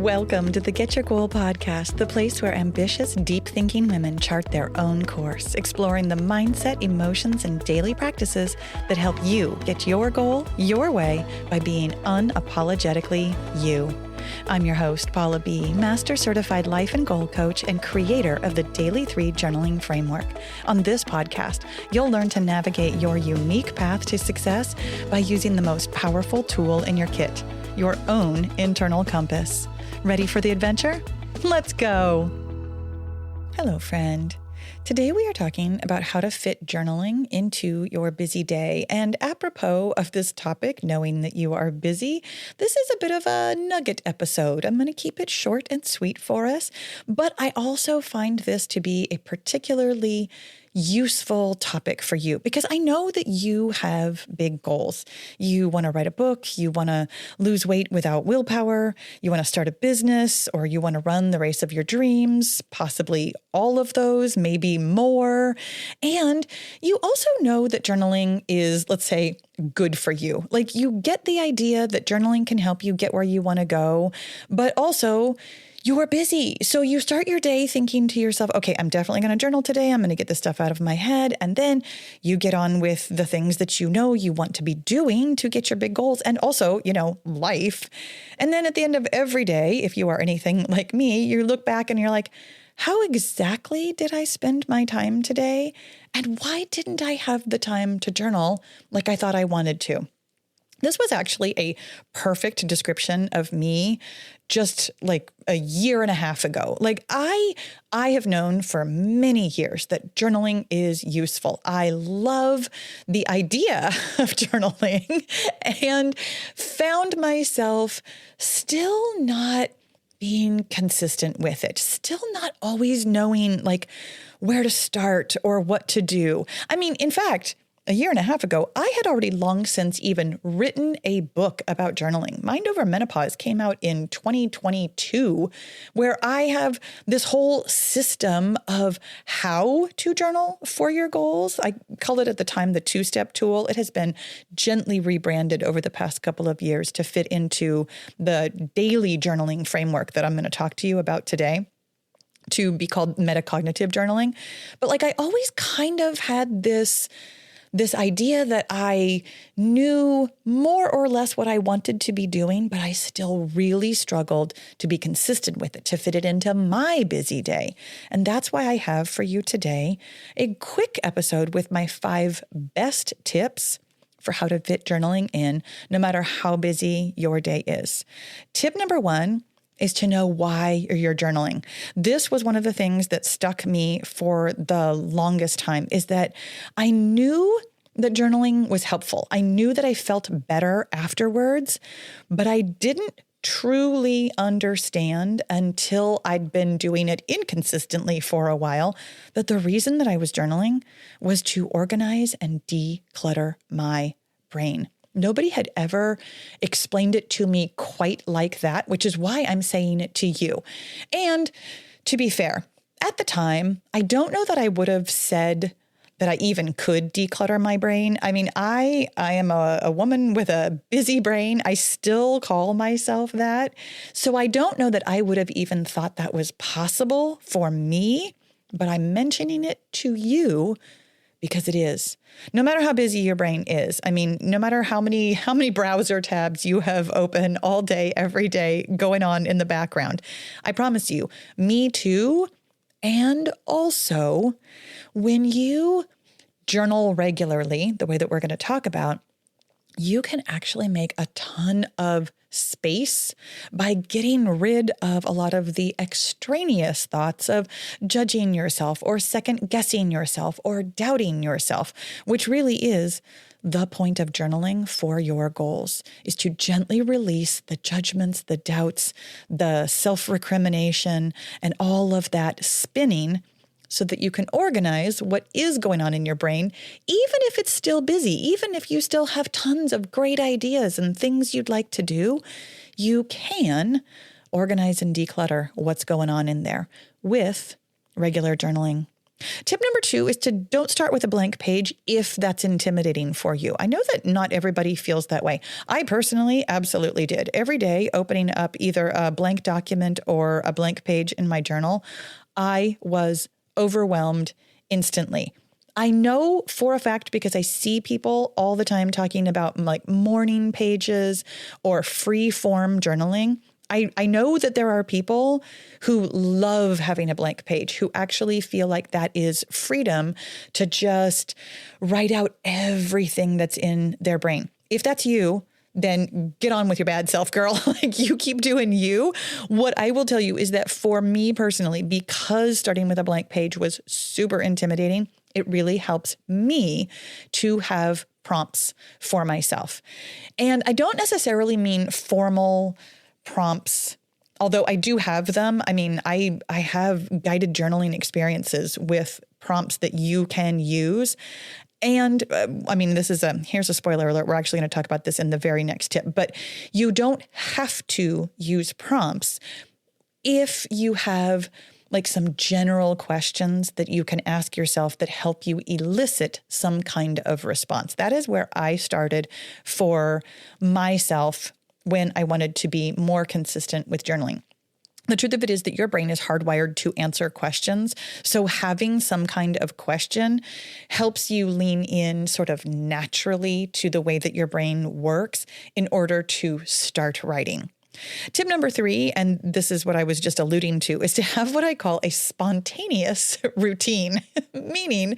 Welcome to the Get Your Goal podcast, the place where ambitious, deep-thinking women chart their own course, exploring the mindset, emotions, and daily practices that help you get your goal your way by being unapologetically you. I'm your host, Paula B., Master Certified Life and Goal Coach and creator of the Daily 3 Journaling Framework. On this podcast, you'll learn to navigate your unique path to success by using the most powerful tool in your kit, your own internal compass. Ready for the adventure? Let's go. Hello, friend. Today we are talking about how to fit journaling into your busy day. And apropos of this topic, knowing that you are busy, this is a bit of a nugget episode. I'm going to keep it short and sweet for us, but I also find this to be a particularly useful topic for you because I know that you have big goals. You want to write a book, you want to lose weight without willpower, you want to start a business, or you want to run the race of your dreams, possibly all of those, maybe more. And you also know that journaling is, let's say, good for you. Like, you get the idea that journaling can help you get where you want to go, but also you are busy. So you start your day thinking to yourself, okay, I'm definitely going to journal today. I'm going to get this stuff out of my head. And then you get on with the things that you know you want to be doing to get your big goals and also, life. And then at the end of every day, if you are anything like me, you look back and you're like, how exactly did I spend my time today? And why didn't I have the time to journal like I thought I wanted to? This was actually a perfect description of me just like a year and a half ago. Like I have known for many years that journaling is useful. I love the idea of journaling and found myself still not being consistent with it, still not always knowing like where to start or what to do. I mean, in fact, a year and a half ago, I had already long since even written a book about journaling. Mind Over Menopause came out in 2022, where I have this whole system of how to journal for your goals. I called it at the time the two-step tool. It has been gently rebranded over the past couple of years to fit into the daily journaling framework that I'm going to talk to you about today, to be called metacognitive journaling. But like I always kind of had this idea that I knew more or less what I wanted to be doing, but I still really struggled to be consistent with it, to fit it into my busy day. And that's why I have for you today a quick episode with my 5 best tips for how to fit journaling in, no matter how busy your day is. Tip number 1 is to know why you're journaling. This was one of the things that stuck me for the longest time, is that I knew that journaling was helpful. I knew that I felt better afterwards, but I didn't truly understand until I'd been doing it inconsistently for a while that the reason that I was journaling was to organize and declutter my brain. Nobody had ever explained it to me quite like that, which is why I'm saying it to you. And to be fair, at the time, I don't know that I would have said that I even could declutter my brain. I mean, I am a woman with a busy brain. I still call myself that. So I don't know that I would have even thought that was possible for me, but I'm mentioning it to you because it is. No matter how busy your brain is, I mean, no matter how many browser tabs you have open all day, every day going on in the background, I promise you, me too. And also, when you journal regularly, the way that we're going to talk about, you can actually make a ton of space by getting rid of a lot of the extraneous thoughts of judging yourself or second guessing yourself or doubting yourself, which really is the point of journaling for your goals, is to gently release the judgments, the doubts, the self-recrimination, and all of that spinning so that you can organize what is going on in your brain, even if it's still busy, even if you still have tons of great ideas and things you'd like to do, you can organize and declutter what's going on in there with regular journaling. Tip number 2 is to don't start with a blank page if that's intimidating for you. I know that not everybody feels that way. I personally absolutely did. Every day opening up either a blank document or a blank page in my journal, I was overwhelmed instantly. I know for a fact because I see people all the time talking about like morning pages or free form journaling. I know that there are people who love having a blank page, who actually feel like that is freedom to just write out everything that's in their brain. If that's you, then get on with your bad self, girl. Like you keep doing you. What I will tell you is that for me personally, because starting with a blank page was super intimidating, it really helps me to have prompts for myself. And I don't necessarily mean formal prompts, although I do have them. I mean, I have guided journaling experiences with prompts that you can use. And I mean, here's a spoiler alert. We're actually going to talk about this in the very next tip, but you don't have to use prompts if you have like some general questions that you can ask yourself that help you elicit some kind of response. That is where I started for myself when I wanted to be more consistent with journaling. The truth of it is that your brain is hardwired to answer questions. So having some kind of question helps you lean in sort of naturally to the way that your brain works in order to start writing. Tip number 3, and this is what I was just alluding to, is to have what I call a spontaneous routine, meaning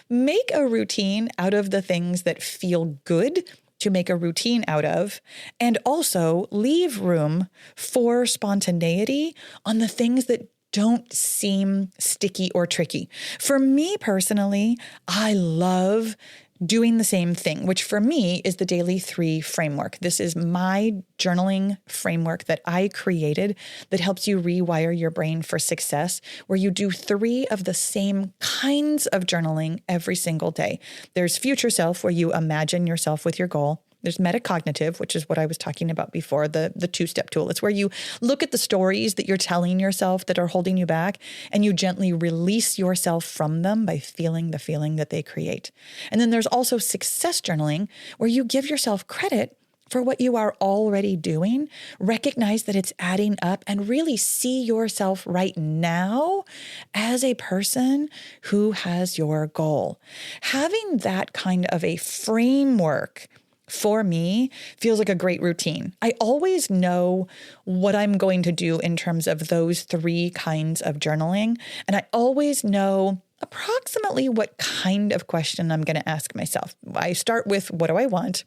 make a routine out of the things that feel good to make a routine out of, and also leave room for spontaneity on the things that don't seem sticky or tricky. For me personally, I love doing the same thing, which for me is the Daily 3 framework. This is my journaling framework that I created that helps you rewire your brain for success, where you do 3 of the same kinds of journaling every single day. There's future self, where you imagine yourself with your goal. There's metacognitive, which is what I was talking about before, the 2-step tool. It's where you look at the stories that you're telling yourself that are holding you back, and you gently release yourself from them by feeling the feeling that they create. And then there's also success journaling, where you give yourself credit for what you are already doing, recognize that it's adding up, and really see yourself right now as a person who has your goal. Having that kind of a framework for me feels like a great routine. I always know what I'm going to do in terms of those 3 kinds of journaling. And I always know approximately what kind of question I'm going to ask myself. I start with, what do I want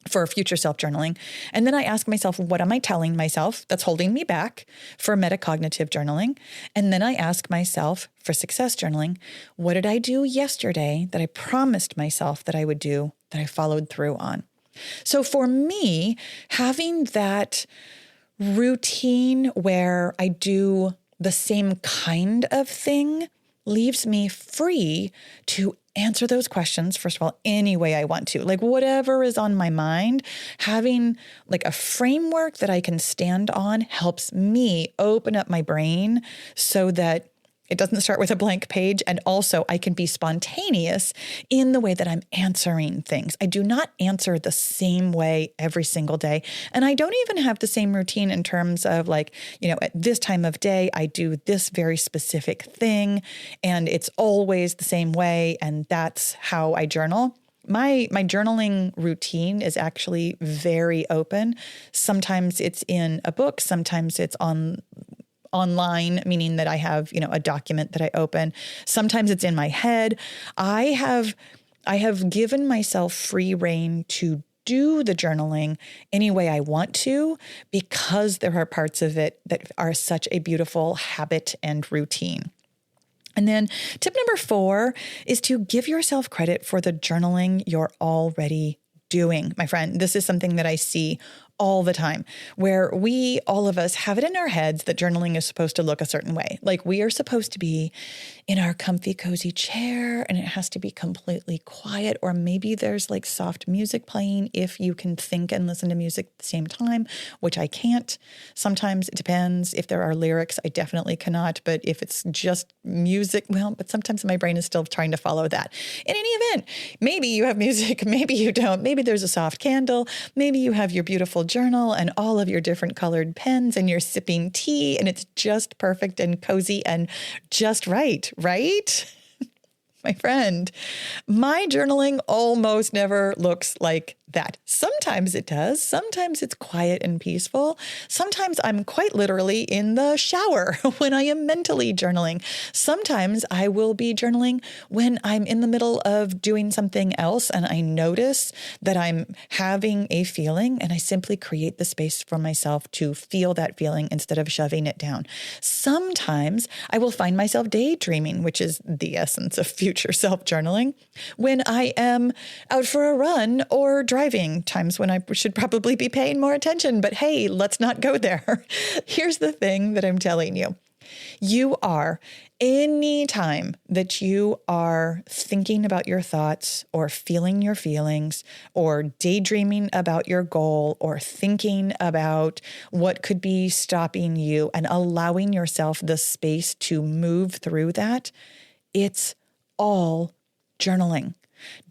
for future self journaling? And then I ask myself, what am I telling myself that's holding me back for metacognitive journaling? And then I ask myself for success journaling, what did I do yesterday that I promised myself that I would do, that I followed through on? So for me, having that routine where I do the same kind of thing leaves me free to answer those questions, first of all, any way I want to. Like whatever is on my mind, having like a framework that I can stand on helps me open up my brain so that it doesn't start with a blank page. And also I can be spontaneous in the way that I'm answering things. I do not answer the same way every single day. And I don't even have the same routine in terms of like, at this time of day, I do this very specific thing and it's always the same way. And that's how I journal. My journaling routine is actually very open. Sometimes it's in a book. Sometimes it's online, meaning that I have, a document that I open. Sometimes it's in my head. I have given myself free rein to do the journaling any way I want to, because there are parts of it that are such a beautiful habit and routine. And then tip number 4 is to give yourself credit for the journaling you're already doing. My friend, this is something that I see all the time, where all of us have it in our heads that journaling is supposed to look a certain way. Like we are supposed to be in our comfy, cozy chair and it has to be completely quiet, or maybe there's like soft music playing if you can think and listen to music at the same time, which I can't. Sometimes it depends. If there are lyrics, I definitely cannot. But if it's just music, well, but sometimes my brain is still trying to follow that. In any event, maybe you have music, maybe you don't. Maybe there's a soft candle. Maybe you have your beautiful journal and all of your different colored pens and you're sipping tea and it's just perfect and cozy and just right? My friend, my journaling almost never looks like that. Sometimes it does. Sometimes it's quiet and peaceful. Sometimes I'm quite literally in the shower when I am mentally journaling. Sometimes I will be journaling when I'm in the middle of doing something else and I notice that I'm having a feeling and I simply create the space for myself to feel that feeling instead of shoving it down. Sometimes I will find myself daydreaming, which is the essence of future self-journaling, when I am out for a run or driving, times when I should probably be paying more attention. But hey, let's not go there. Here's the thing that I'm telling you. You are, any time that you are thinking about your thoughts or feeling your feelings or daydreaming about your goal or thinking about what could be stopping you and allowing yourself the space to move through that, it's all journaling.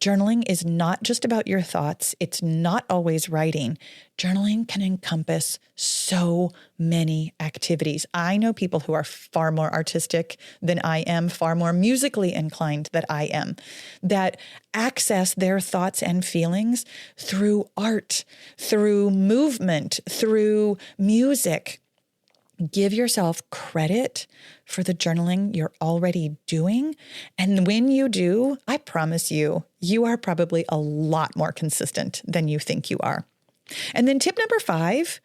Journaling is not just about your thoughts. It's not always writing. Journaling can encompass so many activities. I know people who are far more artistic than I am, far more musically inclined than I am, that access their thoughts and feelings through art, through movement, through music. Give yourself credit for the journaling you're already doing. And when you do, I promise you, you are probably a lot more consistent than you think you are. And then tip number 5,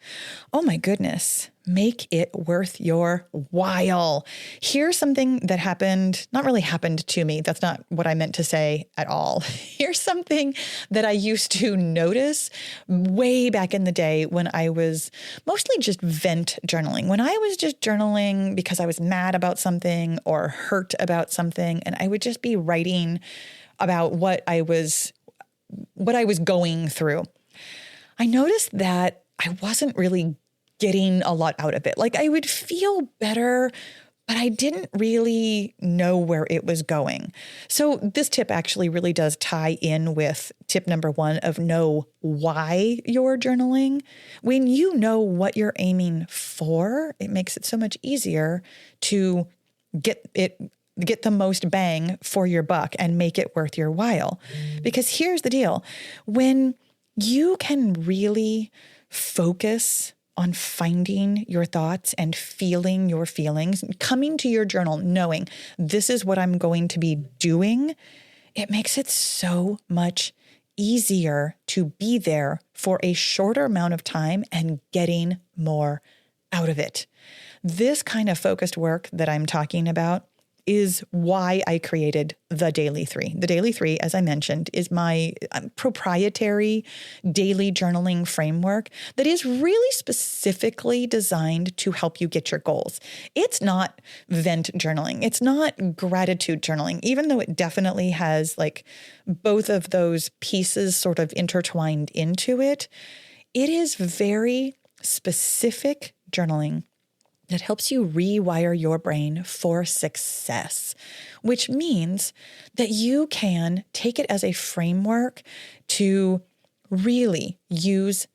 oh my goodness, make it worth your while. Here's something that not really happened to me. That's not what I meant to say at all. Here's something that I used to notice way back in the day when I was mostly just vent journaling. When I was just journaling because I was mad about something or hurt about something, and I would just be writing about what I was going through. I noticed that I wasn't really getting a lot out of it. Like I would feel better, but I didn't really know where it was going. So this tip actually really does tie in with tip number 1 of know why you're journaling. When you know what you're aiming for, it makes it so much easier to get the most bang for your buck and make it worth your while. Because here's the deal. When you can really focus on finding your thoughts and feeling your feelings, coming to your journal knowing this is what I'm going to be doing, it makes it so much easier to be there for a shorter amount of time and getting more out of it. This kind of focused work that I'm talking about is why I created the Daily 3. The Daily 3, as I mentioned, is my proprietary daily journaling framework that is really specifically designed to help you get your goals. It's not vent journaling. It's not gratitude journaling, even though it definitely has like both of those pieces sort of intertwined into it. It is very specific journaling that helps you rewire your brain for success, which means that you can take it as a framework to really use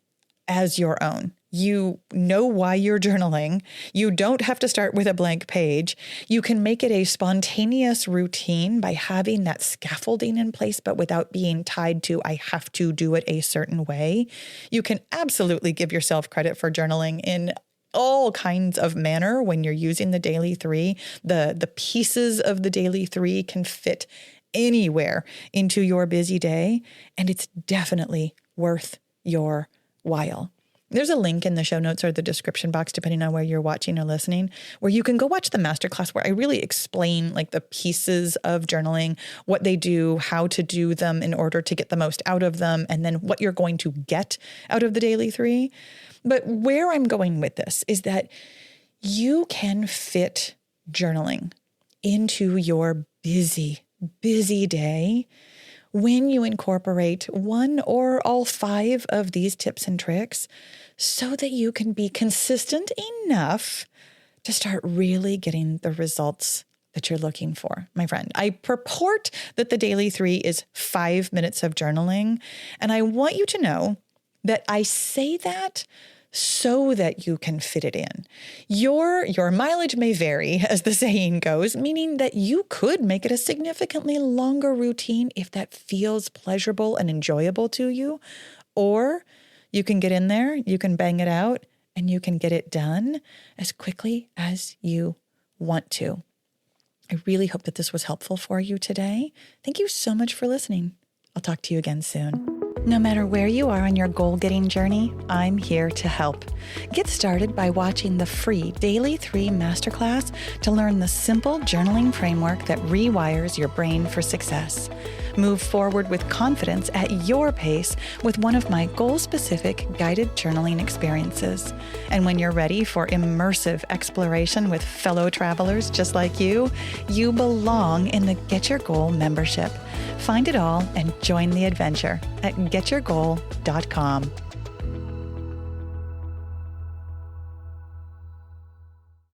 as your own. You know why you're journaling. You don't have to start with a blank page. You can make it a spontaneous routine by having that scaffolding in place, but without being tied to, I have to do it a certain way. You can absolutely give yourself credit for journaling in all kinds of manner when you're using the Daily 3. The pieces of the Daily 3 can fit anywhere into your busy day, and it's definitely worth your while. There's a link in the show notes or the description box, depending on where you're watching or listening, where you can go watch the masterclass where I really explain like the pieces of journaling, what they do, how to do them in order to get the most out of them, and then what you're going to get out of the Daily 3. But where I'm going with this is that you can fit journaling into your busy day when you incorporate one or all 5 of these tips and tricks so that you can be consistent enough to start really getting the results that you're looking for. My friend, I purport that the Daily 3 is 5 minutes of journaling, and I want you to know that I say that so that you can fit it in. Your mileage may vary, as the saying goes, meaning that you could make it a significantly longer routine if that feels pleasurable and enjoyable to you. Or you can get in there, you can bang it out, and you can get it done as quickly as you want to. I really hope that this was helpful for you today. Thank you so much for listening. I'll talk to you again soon. No matter where you are on your goal-getting journey, I'm here to help. Get started by watching the free Daily 3 Masterclass to learn the simple journaling framework that rewires your brain for success. Move forward with confidence at your pace with one of my goal-specific guided journaling experiences. And when you're ready for immersive exploration with fellow travelers just like you belong in the Get Your Goal membership. Find it all and join the adventure at getyourgoal.com.